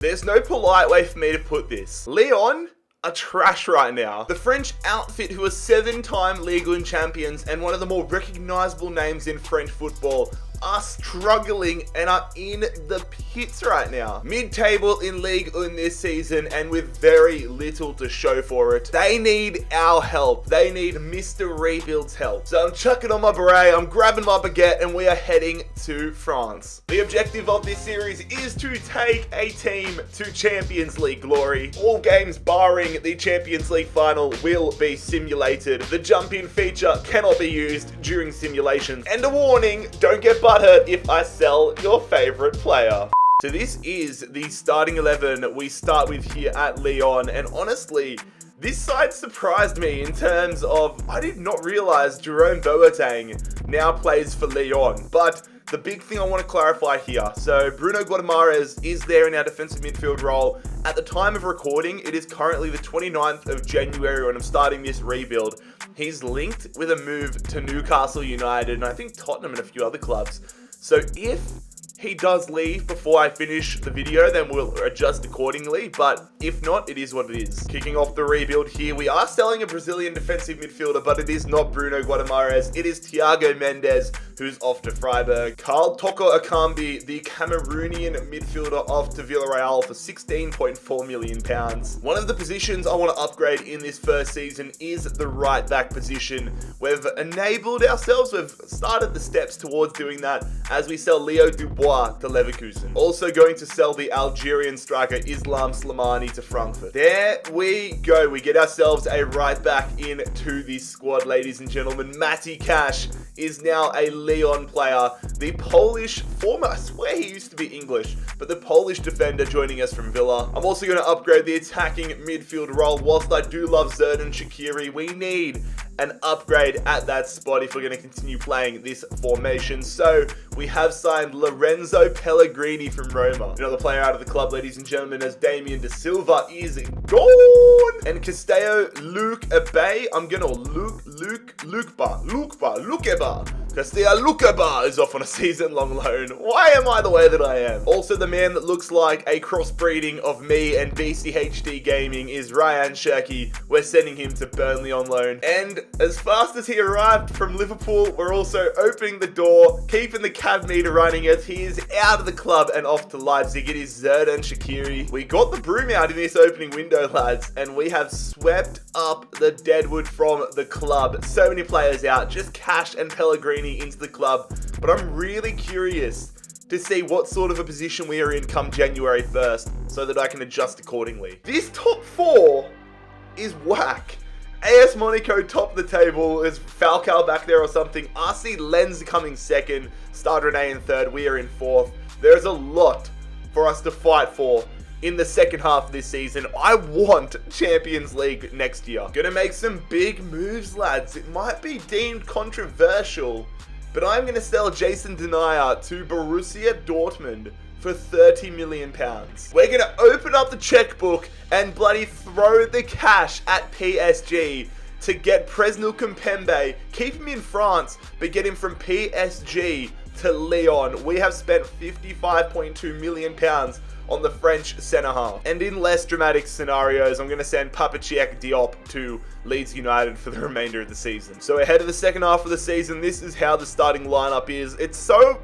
There's no polite way for me to put this. Lyon are trash right now. The French outfit, who are 7-time Ligue 1 champions and one of the more recognizable names in French football, are struggling and are in the pits right now. Mid-table in Ligue 1 this season and with very little to show for it. They need our help. They need Mr. Rebuild's help. So I'm chucking on my beret, I'm grabbing my baguette, and we are heading to France. The objective of this series is to take a team to Champions League glory. All games barring the Champions League final will be simulated. The jump-in feature cannot be used during simulations. And a warning, don't get butthurt if I sell your favorite player. So this is the starting 11 we start with here at Lyon, and honestly, this side surprised me in terms of, I did not realize Jerome Boateng now plays for Lyon. But the big thing I want to clarify here, so Bruno Guimaraes is there in our defensive midfield role. At the time of recording, it is currently the 29th of January when I'm starting this rebuild. He's linked with a move to Newcastle United and I think Tottenham and a few other clubs. So if he does leave before I finish the video, then we'll adjust accordingly. But if not, it is what it is. Kicking off the rebuild here, we are selling a Brazilian defensive midfielder, but it is not Bruno Guimaraes. It is Thiago Mendes, who's off to Freiburg. Carl Toko Akambi, the Cameroonian midfielder, off to Villarreal for £16.4 million. One of the positions I want to upgrade in this first season is the right back position. We've enabled ourselves, we've started the steps towards doing that as we sell Leo Dubois to Leverkusen. Also going to sell the Algerian striker Islam Slimani to Frankfurt. There we go. We get ourselves a right back into this squad, ladies and gentlemen. Matty Cash is now a Lyon player. The Polish former, I swear he used to be English, but the Polish defender joining us from Villa. I'm also going to upgrade the attacking midfield role. Whilst I do love Xherdan Shaqiri, we need an upgrade at that spot if we're going to continue playing this formation. So we have signed Lorenzo Pellegrini from Roma. Another player out of the club, ladies and gentlemen, as Damien De Silva is gone. And Castello Lukeba, I'm going to Lukeba. Castello Lukeba is off on a season-long loan. Why am I the way that I am? Also, the man that looks like a crossbreeding of me and BCHD Gaming is Ryan Cherki. We're sending him to Burnley on loan. And as fast as he arrived from Liverpool, we're also opening the door, keeping the cab meter running as he is out of the club and off to Leipzig. It is Xherdan Shaqiri. We got the broom out in this opening window, lads, and we have swept up the deadwood from the club. So many players out, just Cash and Pellegrini into the club. But I'm really curious to see what sort of a position we are in come January 1st so that I can adjust accordingly. This top four is whack. AS Monaco top of the table, is Falcao back there or something. RC Lens coming second, Stade Rennais in third, we are in fourth. There's a lot for us to fight for in the second half of this season. I want Champions League next year. Gonna make some big moves, lads. It might be deemed controversial, but I'm gonna sell Jason Denayer to Borussia Dortmund for £30 million. We're going to open up the checkbook and bloody throw the cash at PSG to get Presnel Kimpembe, keep him in France, but get him from PSG to Lyon. We have spent £55.2 million on the French centre-half. And in less dramatic scenarios, I'm going to send Papachiek Diop to Leeds United for the remainder of the season. So ahead of the second half of the season, this is how the starting lineup is. It's so,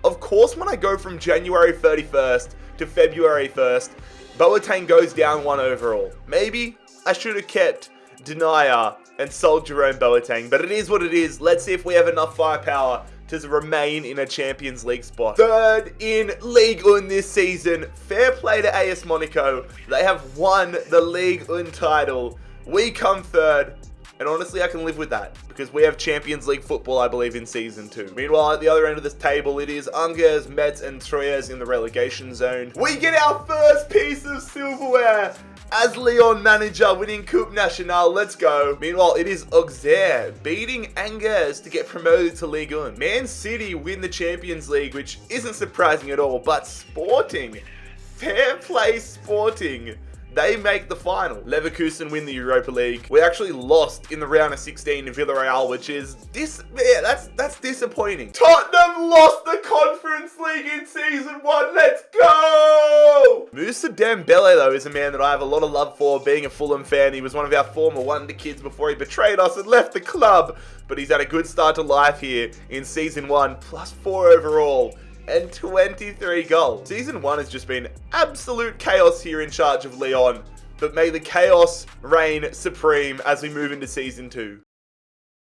of course, when I go from January 31st to February 1st, Boateng goes down 1 overall. Maybe I should have kept Denayer and sold Jerome Boateng, but it is what it is. Let's see if we have enough firepower to remain in a Champions League spot. Third in Ligue 1 this season. Fair play to AS Monaco. They have won the Ligue 1 title. We come third. And honestly, I can live with that because we have Champions League football, I believe, in Season 2. Meanwhile, at the other end of this table, it is Angers, Metz, and Troyes in the relegation zone. We get our first piece of silverware as Lyon manager, winning Coupe Nationale. Let's go. Meanwhile, it is Auxerre beating Angers to get promoted to Ligue 1. Man City win the Champions League, which isn't surprising at all, but Sporting, fair play Sporting. They make the final. Leverkusen win the Europa League. We actually lost in the round of 16 to Villarreal, which is that's disappointing. Tottenham lost the Conference League in season 1. Let's go! Moussa Dembele, though, is a man that I have a lot of love for. Being a Fulham fan, he was one of our former wonder kids before he betrayed us and left the club. But he's had a good start to life here in season 1, +4 overall. And 23 goals. Season 1 has just been absolute chaos here in charge of Lyon, but may the chaos reign supreme as we move into season 2.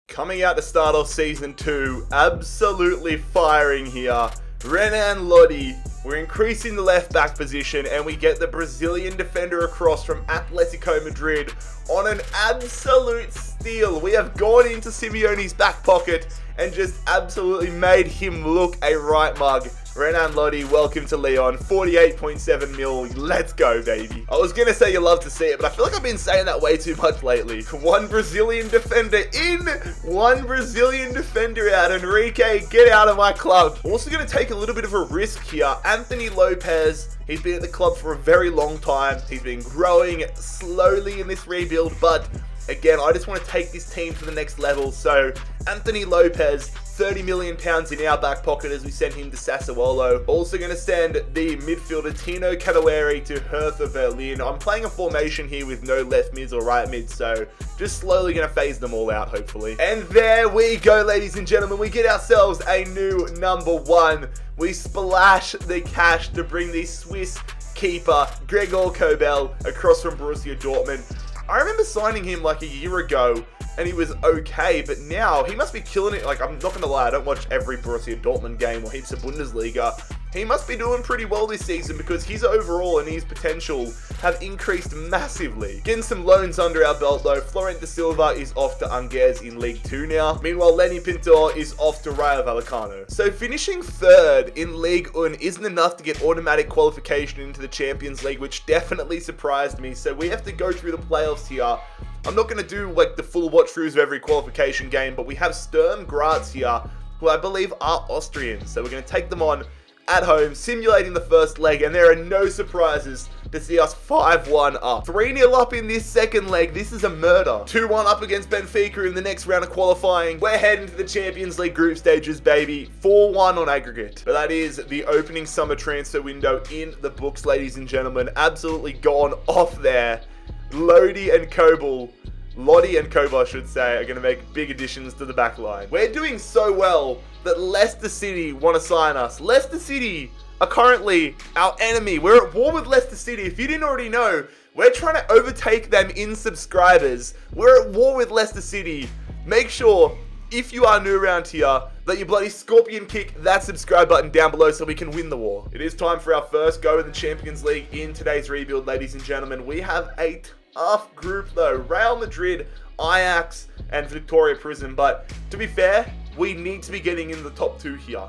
Coming out to start off season 2, absolutely firing here. Renan Lodi, we're increasing the left back position and we get the Brazilian defender across from Atletico Madrid on an absolute steal. We have gone into Simeone's back pocket and just absolutely made him look a right mug. Renan Lodi, welcome to Lyon. 48.7 mil. Let's go, baby. I was going to say you love to see it, but I feel like I've been saying that way too much lately. One Brazilian defender in, one Brazilian defender out. Enrique, get out of my club. Also going to take a little bit of a risk here. Anthony Lopez, he's been at the club for a very long time. He's been growing slowly in this rebuild, but again, I just want to take this team to the next level. So Anthony Lopez, 30 million pounds in our back pocket as we send him to Sassuolo. Also going to send the midfielder Tino Kadewere to Hertha Berlin. I'm playing a formation here with no left mids or right mids, so just slowly going to phase them all out, hopefully. And there we go, ladies and gentlemen. We get ourselves a new number 1. We splash the cash to bring the Swiss keeper, Gregor Kobel, across from Borussia Dortmund. I remember signing him like a year ago and he was okay, but now he must be killing it. Like, I'm not going to lie, I don't watch every Borussia Dortmund game or heaps of Bundesliga. He must be doing pretty well this season because his overall and his potential have increased massively. Getting some loans under our belt though. Florent de Silva is off to Angers in League 2 now. Meanwhile, Lenny Pintor is off to Rayo Vallecano. So finishing 3rd in League 1 isn't enough to get automatic qualification into the Champions League, which definitely surprised me. So we have to go through the playoffs here. I'm not going to do like the full watch throughs of every qualification game, but we have Sturm Graz here, who I believe are Austrian. So we're going to take them on at home, simulating the first leg, and there are no surprises to see us 5-1 up. 3-0 up in this second leg. This is a murder. 2-1 up against Benfica in the next round of qualifying. We're heading to the Champions League group stages, baby. 4-1 on aggregate. But that is the opening summer transfer window in the books, ladies and gentlemen. Absolutely gone off there. Lodi and Kobel, I should say, are going to make big additions to the back line. We're doing so well that Leicester City want to sign us. Leicester City are currently our enemy. We're at war with Leicester City. If you didn't already know, we're trying to overtake them in subscribers. We're at war with Leicester City. Make sure, if you are new around here, that you bloody scorpion kick that subscribe button down below so we can win the war. It is time for our first go in the Champions League in today's rebuild, ladies and gentlemen. We have a tough group though. Real Madrid, Ajax, and Victoria Prism. But to be fair, we need to be getting in the top 2 here.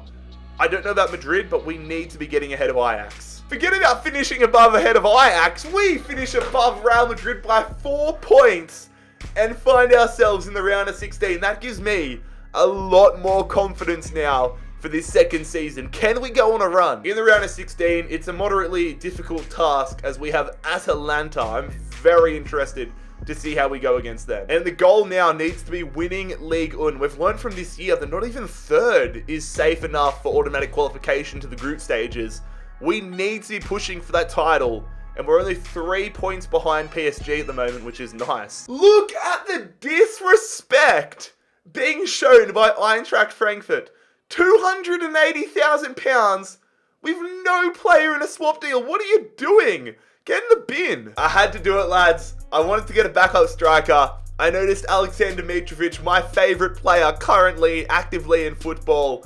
I don't know about Madrid, but we need to be getting ahead of Ajax. Forget about finishing ahead of Ajax. We finish above Real Madrid by 4 points and find ourselves in the round of 16. That gives me a lot more confidence now for this second season. Can we go on a run? In the round of 16, it's a moderately difficult task as we have Atalanta. I'm very interested to see how we go against them. And the goal now needs to be winning League 1. We've learned from this year that not even 3rd is safe enough for automatic qualification to the group stages. We need to be pushing for that title. And we're only 3 points behind PSG at the moment, which is nice. Look at the disrespect being shown by Eintracht Frankfurt. £280,000 with no player in a swap deal. What are you doing? Get in the bin. I had to do it, lads. I wanted to get a backup striker. I noticed Alexander Mitrovic, my favorite player currently actively in football,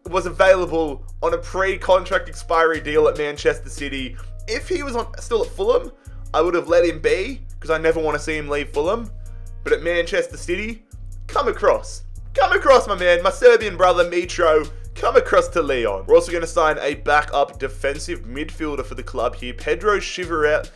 was available on a pre-contract expiry deal at Manchester City. If he was still at Fulham, I would have let him be because I never want to see him leave Fulham. But at Manchester City, come across. Come across, my man, my Serbian brother, Mitro. Come across to Lyon. We're also going to sign a backup defensive midfielder for the club here. Pedro Chirivella,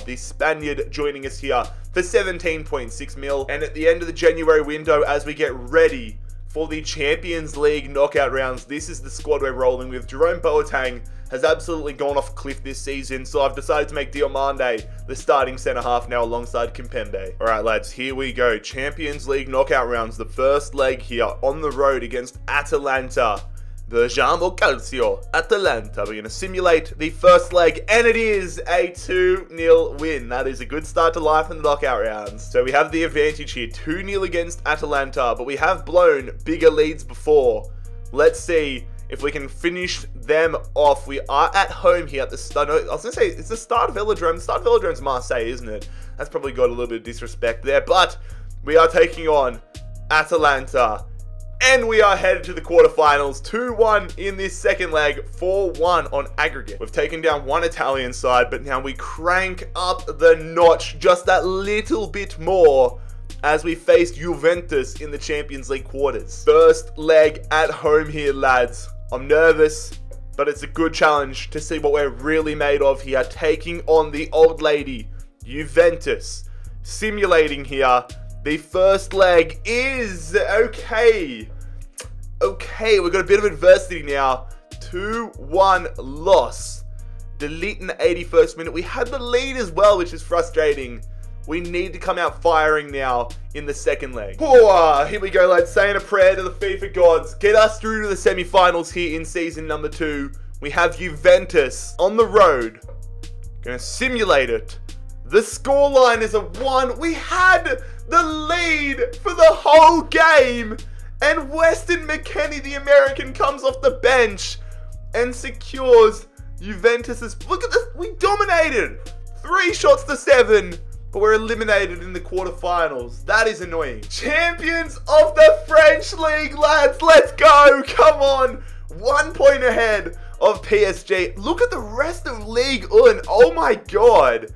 the Spaniard, joining us here for 17.6 mil. And at the end of the January window, as we get ready for the Champions League knockout rounds. This is the squad we're rolling with. Jerome Boateng has absolutely gone off a cliff this season, so I've decided to make Diomande the starting centre-half now alongside Kimpembe. Alright lads, here we go. Champions League knockout rounds. The first leg here on the road against Atalanta. Bergamo Calcio, Atalanta. We're going to simulate the first leg, and it is a 2-0 win. That is a good start to life in the knockout rounds. So we have the advantage here, 2-0 against Atalanta, but we have blown bigger leads before. Let's see if we can finish them off. We are at home here at the start. No, I was going to say, it's the start of Velodrome. The start of Velodrome's Marseille, isn't it? That's probably got a little bit of disrespect there, but we are taking on Atalanta. And we are headed to the quarterfinals, 2-1 in this second leg, 4-1 on aggregate. We've taken down one Italian side, but now we crank up the notch just that little bit more as we face Juventus in the Champions League quarters. First leg at home here, lads. I'm nervous, but it's a good challenge to see what we're really made of here. Taking on the old lady, Juventus. Simulating here. The first leg is okay. Okay, we've got a bit of adversity now. 2-1 loss. Delete in the 81st minute. We had the lead as well, which is frustrating. We need to come out firing now in the second leg. Oh, here we go, lads. Saying a prayer to the FIFA gods. Get us through to the semi-finals here in season number 2. We have Juventus on the road. Gonna simulate it. The scoreline is a 1. We had the lead for the whole game. And Weston McKennie, the American, comes off the bench and secures Juventus's... Look at this. We dominated. 3 shots to 7. But we're eliminated in the quarterfinals. That is annoying. Champions of the French League, lads. Let's go. Come on. 1 point ahead of PSG. Look at the rest of Ligue 1. Oh my god.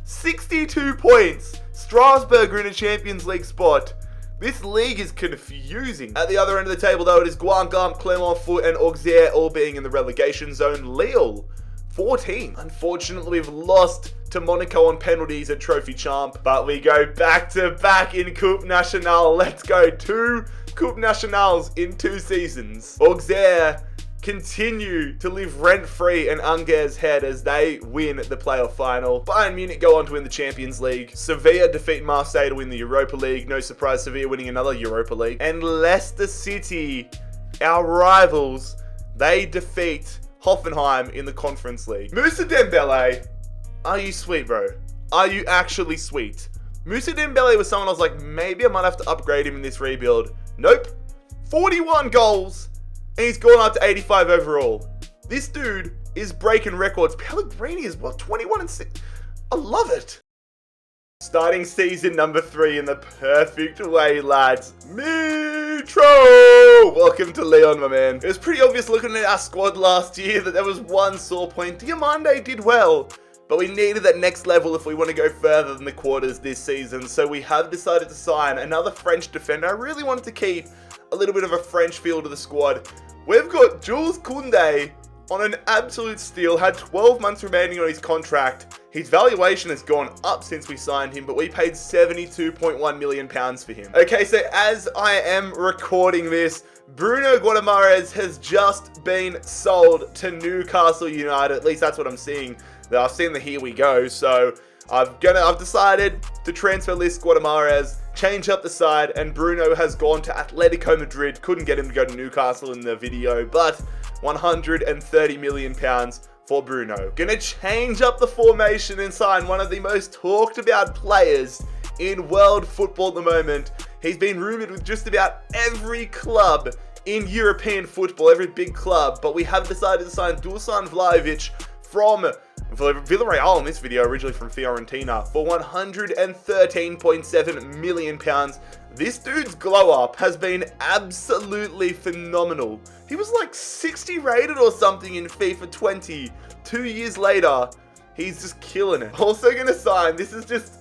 62 points. Strasbourg are in a Champions League spot. This league is confusing. At the other end of the table, though, it is Guingamp, Clermont-Foot, and Auxerre all being in the relegation zone. Lille, 14. Unfortunately, we've lost to Monaco on penalties at Trophy Champ, but we go back to back in Coupe Nationale. Let's go. 2 Coupe Nationales in 2 seasons. Auxerre continue to live rent-free in Angers' head as they win the playoff final. Bayern Munich go on to win the Champions League. Sevilla defeat Marseille to win the Europa League. No surprise, Sevilla winning another Europa League. And Leicester City, our rivals, they defeat Hoffenheim in the Conference League. Moussa Dembele, are you sweet, bro? Are you actually sweet? Moussa Dembele was someone I was like, maybe I might have to upgrade him in this rebuild. Nope. 41 goals. And he's gone up to 85 overall. This dude is breaking records. Pellegrini is, what, 21 and 6? I love it. Starting season number 3 in the perfect way, lads. Mitro! Welcome to LYON, my man. It was pretty obvious looking at our squad last year that there was one sore point. Diomande did well, but we needed that next level if we want to go further than the quarters this season. So we have decided to sign another French defender. I really wanted to keep a little bit of a French feel to the squad. We've got Jules Koundé on an absolute steal, had 12 months remaining on his contract. His valuation has gone up since we signed him, but we paid £72.1 million for him. Okay, so as I am recording this, Bruno Guimaraes has just been sold to Newcastle United. At least that's what I'm seeing. I've seen the here we go, so I've decided to transfer list Guimaraes, change up the side, and Bruno has gone to Atletico Madrid. Couldn't get him to go to Newcastle in the video, but £130 million for Bruno. Gonna change up the formation and sign one of the most talked about players in world football at the moment. He's been rumoured with just about every club in European football, every big club, but we have decided to sign Dusan Vlahovic from Villarreal in this video, originally from Fiorentina, for £113.7 million. This dude's glow up has been absolutely phenomenal. He was like 60 rated or something in FIFA 20. 2 years later, he's just killing it. Also gonna sign, this is just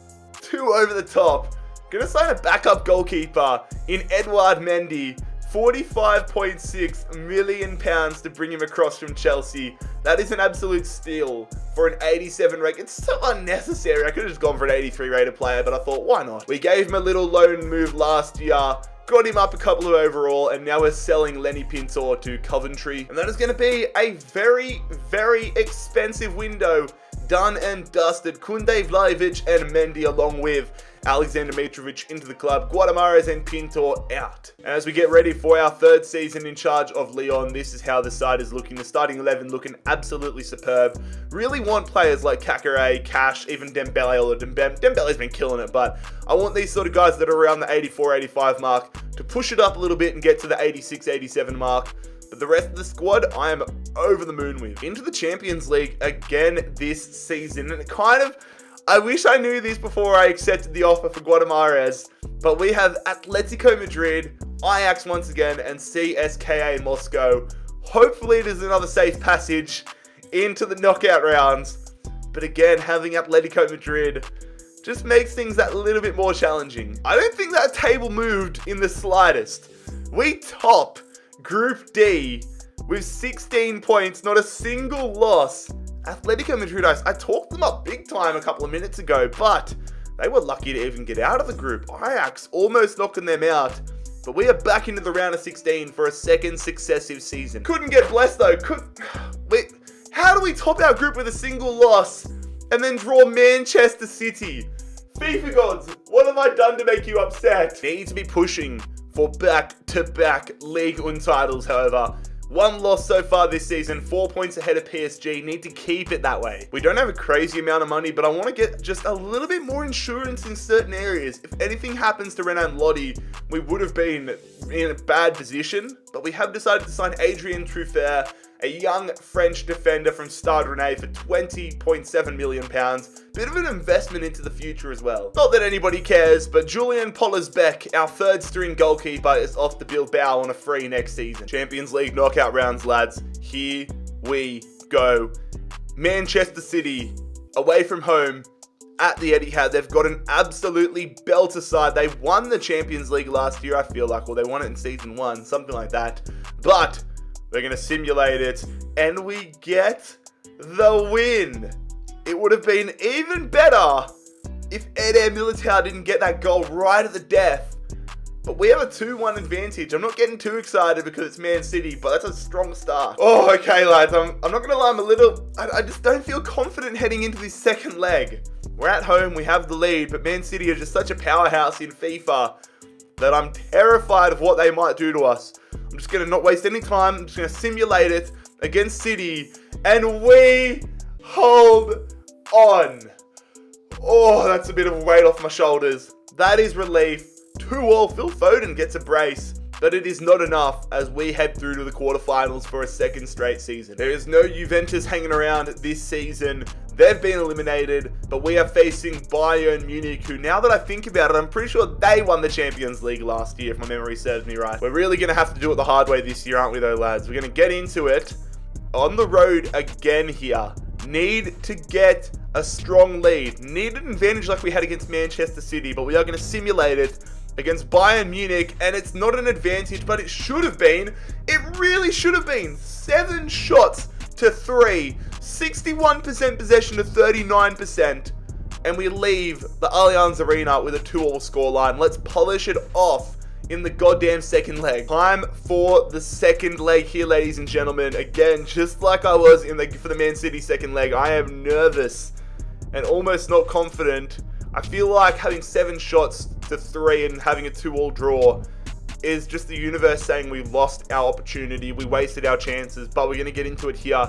too over the top, gonna sign a backup goalkeeper in Edouard Mendy. £45.6 million to bring him across from Chelsea. That is an absolute steal for an 87 rate. It's so unnecessary. I could have just gone for an 83 rated player, but I thought, why not? We gave him a little loan move last year got him up a couple of overall, and now we're selling Lenny Pintor to Coventry. And that is going to be a very, very expensive window. Done and dusted. Kunde, Vlahovic, and Mendy, along with Alexander Mitrovic into the club. Guadamares and Pintor out. And as we get ready for our third season in charge of Lyon, this is how the side is looking. The starting 11 looking absolutely superb. Really want players like Kakare, Cash, even Dembele, although Dembele's been killing it, but I want these sort of guys that are around the 84, 85 mark to push it up a little bit and get to the 86, 87 mark. But the rest of the squad, I am over the moon with. Into the Champions League again this season. And I wish I knew this before I accepted the offer for Guadamares. But we have Atletico Madrid, Ajax once again, and CSKA Moscow. Hopefully it is another safe passage into the knockout rounds. But again, having Atletico Madrid just makes things that little bit more challenging. I don't think that table moved in the slightest. We top Group D with 16 points, not a single loss. Atletico Madrid, I talked them up big time a couple of minutes ago, but they were lucky to even get out of the group. Ajax almost knocking them out, but we are back into the round of 16 for a second successive season. Couldn't get blessed though. How do we top our group with a single loss and then draw Manchester City? FIFA gods, what have I done to make you upset? Need to be pushing for back-to-back League 1 titles, however. One loss so far this season, 4 points ahead of PSG. Need to keep it that way. We don't have a crazy amount of money, but I want to get just a little bit more insurance in certain areas. If anything happens to Renan Lodi, we would have been in a bad position, but we have decided to sign Adrien Truffert, a young French defender from Stade Rennais for £20.7 million. Bit of an investment into the future as well. Not that anybody cares, but Julian Pollersbeck, our third string goalkeeper, is off to Bilbao on a free next season. Champions League knockout rounds, lads. Here we go. Manchester City, away from home, at the Etihad. They've got an absolutely belter side. They won the Champions League last year, I feel like. Well, they won it in season 1, something like that. But we're going to simulate it, and we get the win. It would have been even better if Eder Militao didn't get that goal right at the death. But we have a 2-1 advantage. I'm not getting too excited because it's Man City, but that's a strong start. Oh, okay, lads. I'm not going to lie. I'm a little... I just don't feel confident heading into this second leg. We're at home. We have the lead, but Man City are just such a powerhouse in FIFA that I'm terrified of what they might do to us. I'm just going to not waste any time. I'm just going to simulate it against City. And we hold on. Oh, that's a bit of a weight off my shoulders. That is relief. 2-2. Phil Foden gets a brace. But it is not enough as we head through to the quarterfinals for a second straight season. There is no Juventus hanging around this season. They've been eliminated, but we are facing Bayern Munich, who, now that I think about it, I'm pretty sure they won the Champions League last year, if my memory serves me right. We're really going to have to do it the hard way this year, aren't we though, lads? We're going to get into it on the road again here. Need to get a strong lead. Need an advantage like we had against Manchester City, but we are going to simulate it against Bayern Munich, and it's not an advantage, but it should have been. It really should have been. 7 shots to 3, 61% possession to 39%, and we leave the Allianz Arena with a 2-2 scoreline. Let's polish it off in the goddamn second leg. Time for the second leg here, ladies and gentlemen. Again, just like I was for the Man City second leg, I am nervous and almost not confident. I feel like having 7 shots to 3 and having a 2-2 draw is just the universe saying we lost our opportunity, we wasted our chances, but we're going to get into it here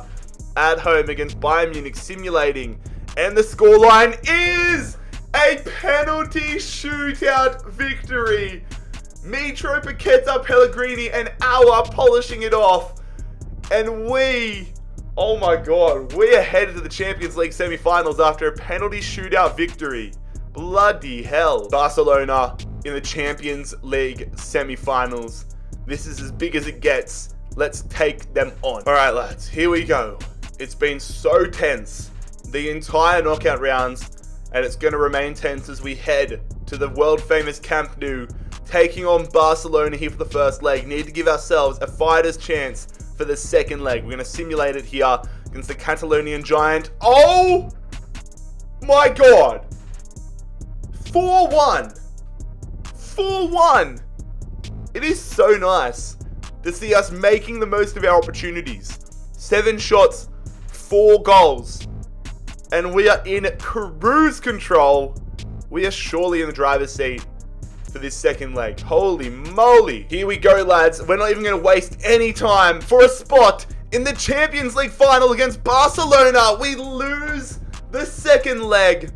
at home against Bayern Munich, simulating, and the scoreline is a penalty shootout victory. Mitro, Paqueta, Pellegrini, and Aouar polishing it off, and we... oh my god, we're headed to the Champions League semi-finals after a penalty shootout victory. Bloody hell. Barcelona in the Champions League semi-finals. This is as big as it gets. Let's take them on. Alright lads, here we go. It's been so tense the entire knockout rounds, and it's going to remain tense as we head to the world famous Camp Nou, taking on Barcelona here for the first leg. Need to give ourselves a fighter's chance for the second leg. We're going to simulate it here against the Catalonian giant. Oh my god. 4-1. 4-1. It is so nice to see us making the most of our opportunities. 7 shots, 4 goals. And we are in cruise control. We are surely in the driver's seat for this second leg. Holy moly. Here we go, lads. We're not even going to waste any time for a spot in the Champions League final against Barcelona. We lose the second leg.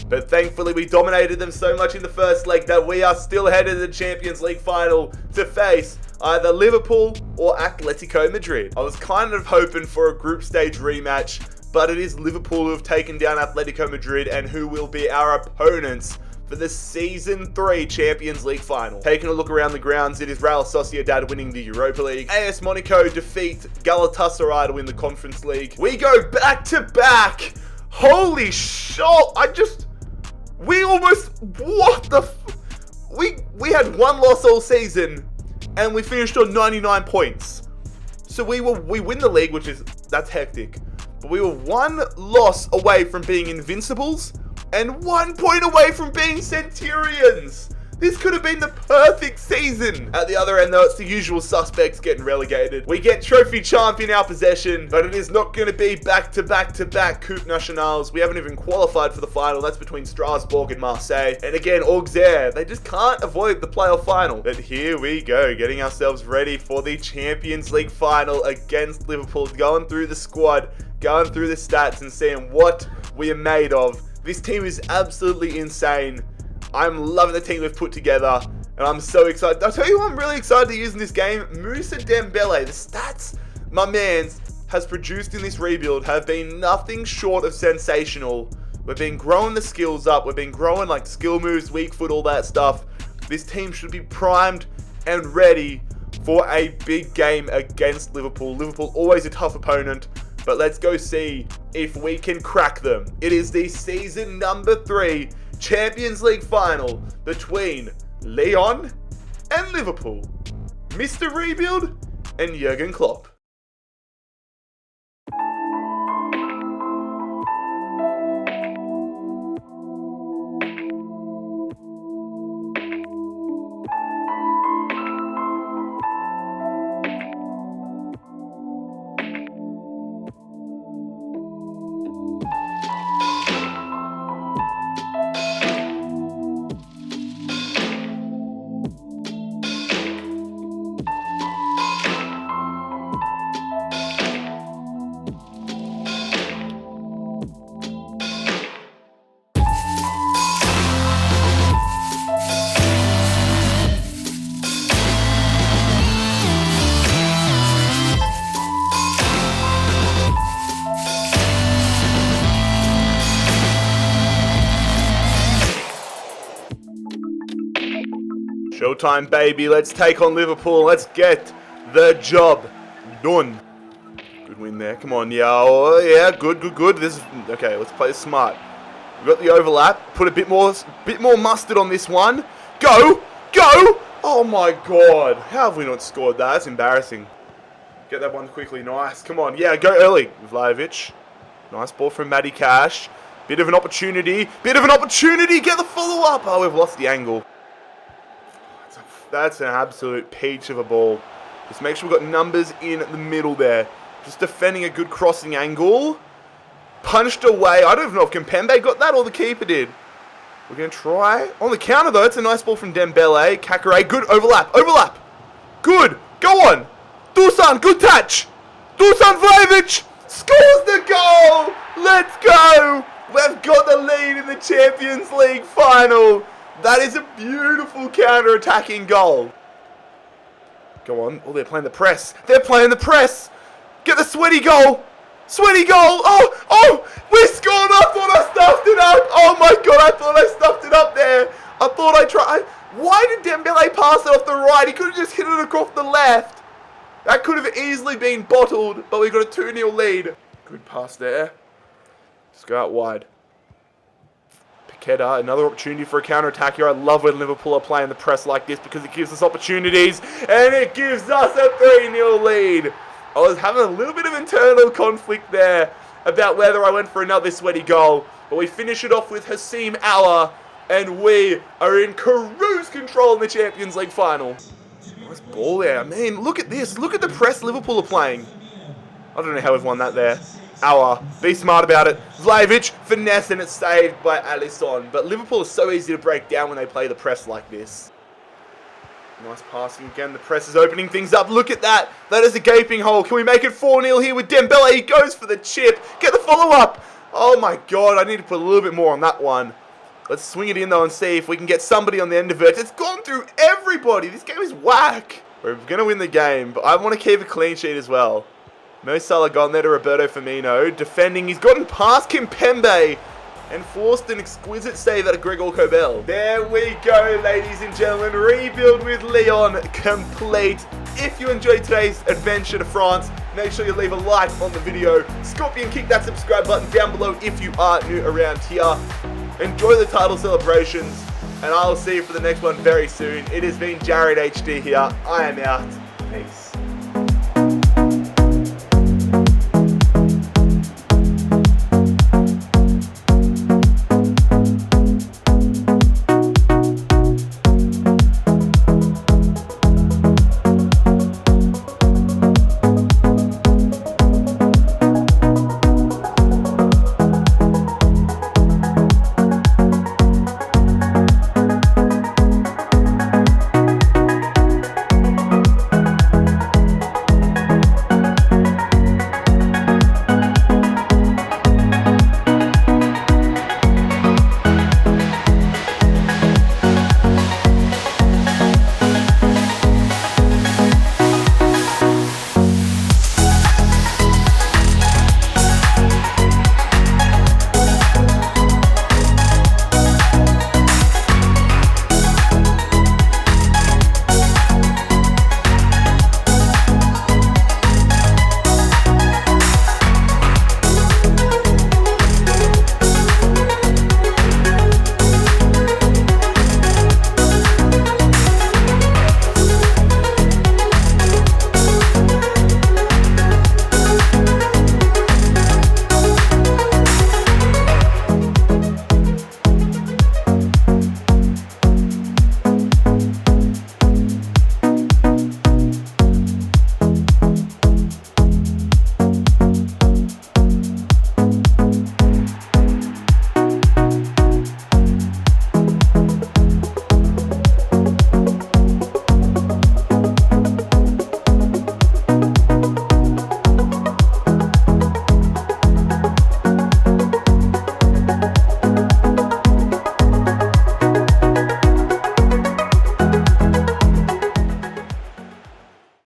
But thankfully, we dominated them so much in the first leg that we are still headed to the Champions League final to face either Liverpool or Atletico Madrid. I was kind of hoping for a group stage rematch, but it is Liverpool who have taken down Atletico Madrid and who will be our opponents for the Season 3 Champions League final. Taking a look around the grounds, it is Real Sociedad winning the Europa League. AS Monaco defeat Galatasaray to win the Conference League. We go back to back. Holy shit. We had 1 loss all season and we finished on 99 points. So we win the league, that's hectic. But we were 1 loss away from being Invincibles and 1 point away from being Centurions. This could have been the perfect season. At the other end, though, it's the usual suspects getting relegated. We get Trophy Champ in our possession, but it is not going to be back-to-back Coupe Nationals. We haven't even qualified for the final. That's between Strasbourg and Marseille. And again, Auxerre, they just can't avoid the playoff final. But here we go, getting ourselves ready for the Champions League final against Liverpool. Going through the squad, going through the stats and seeing what we are made of. This team is absolutely insane. I'm loving the team we've put together, and I'm so excited. I'll tell you who I'm really excited to use in this game. Moussa Dembele. The stats my man has produced in this rebuild have been nothing short of sensational. We've been growing the skills up. We've been growing like skill moves, weak foot, all that stuff. This team should be primed and ready for a big game against Liverpool. Liverpool always a tough opponent, but let's go see if we can crack them. It is the season number 3 Champions League final between LYON and Liverpool. Mr. Rebuild and Jurgen Klopp. Showtime, baby. Let's take on Liverpool. Let's get the job done. Good win there. Come on, yeah. Oh, yeah, good. This is okay. Let's play smart. We've got the overlap. Put a bit more mustard on this one. Go! Oh my god. How have we not scored that? That's embarrassing. Get that one quickly. Nice. Come on. Yeah, go early. Vlahovic. Nice ball from Matty Cash. Bit of an opportunity. Get the follow-up. Oh, we've lost the angle. That's an absolute peach of a ball. Just make sure we've got numbers in the middle there. Just defending a good crossing angle. Punched away. I don't even know if Kimpembe got that or the keeper did. We're going to try. On the counter, though, it's a nice ball from Dembele. Kakare, good overlap. Good. Go on. Dusan, good touch. Dusan Vlahovic scores the goal. Let's go. We've got the lead in the Champions League final. That is a beautiful counter-attacking goal. Go on. Oh, they're playing the press. Get the sweaty goal. Oh, we scored. I thought I stuffed it up. Oh my god, I thought I stuffed it up there. I thought I tried. Why did Dembele pass it off the right? He could have just hit it across the left. That could have easily been bottled, but we got a 2-0 lead. Good pass there. Just go out wide. Paqueta, another opportunity for a counter-attack here. I love when Liverpool are playing the press like this because it gives us opportunities and it gives us a 3-0 lead. I was having a little bit of internal conflict there about whether I went for another sweaty goal, but we finish it off with Hassim Alaa and we are in cruise control in the Champions League final. Nice ball there. I mean, look at this. Look at the press Liverpool are playing. I don't know how we've won that there. Our, be smart about it. Vlahovic, finesse, and it's saved by Alisson. But Liverpool is so easy to break down when they play the press like this. Nice passing again. The press is opening things up. Look at that. That is a gaping hole. Can we make it 4-0 here with Dembele? He goes for the chip. Get the follow-up. Oh my god, I need to put a little bit more on that one. Let's swing it in though and see if we can get somebody on the end of it. It's gone through everybody. This game is whack. We're going to win the game, but I want to keep a clean sheet as well. Mo Salah gone there to Roberto Firmino. Defending, he's gotten past Kimpembe and forced an exquisite save out of Gregor Kobel. There we go, ladies and gentlemen. Rebuild with Lyon complete. If you enjoyed today's adventure to France, make sure you leave a like on the video. Scorpion, kick that subscribe button down below if you are new around here. Enjoy the title celebrations, and I'll see you for the next one very soon. It has been JarradHD here. I am out. Peace.